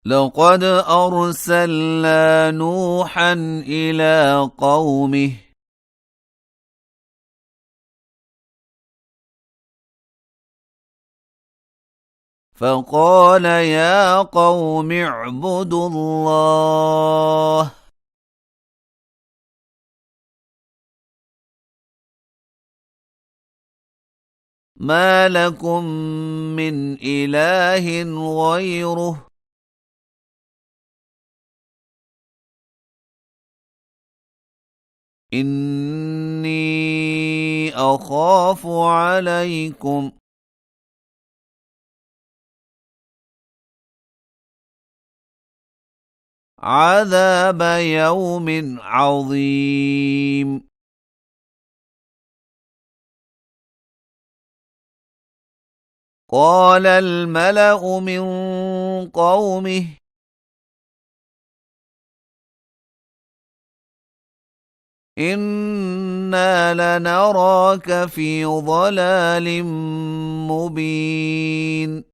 لقد أرسلنا نوحا إلى قومه فقال يا قوم اعبدوا الله ما لكم من إله غيره إني أخاف عليكم عذاب يوم عظيم قال الملأ من قومه إنا لنراك في ضلال مبين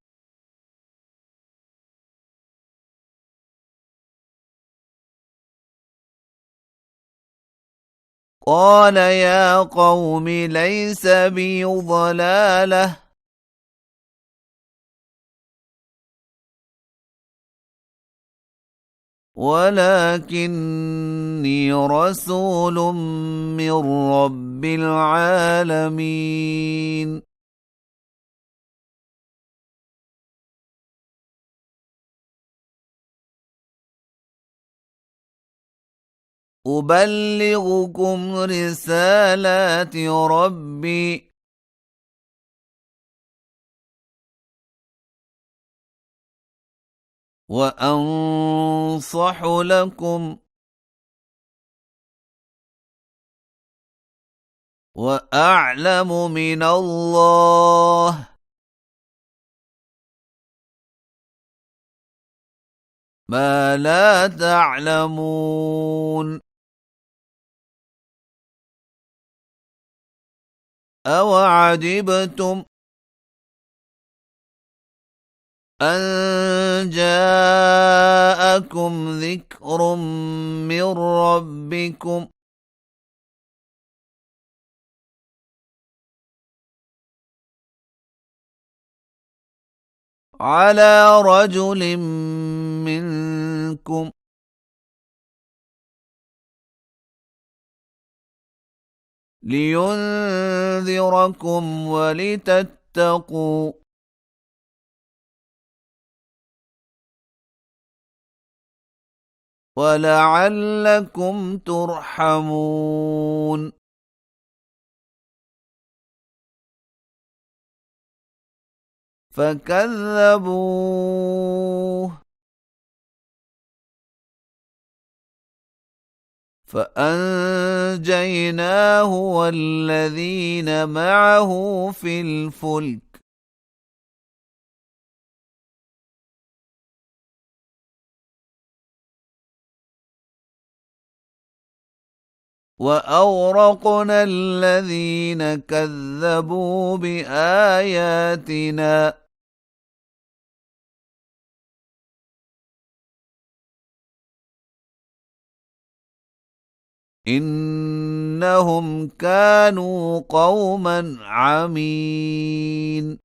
قال يا قوم ليس بي ضلالة ولكني رسول من رب العالمين أبلغكم رسالات ربي وأنصح لكم وأعلم من الله ما لا تعلمون أوعجبتم أن جاءكم ذكر من ربكم على رجل منكم لينذركم ولتتقوا ولعلكم ترحمون فكذبوه فأنجيناه والذين معه في الفلك وأغرقنا الذين كذبوا بآياتنا إنهم كانوا قوما عمين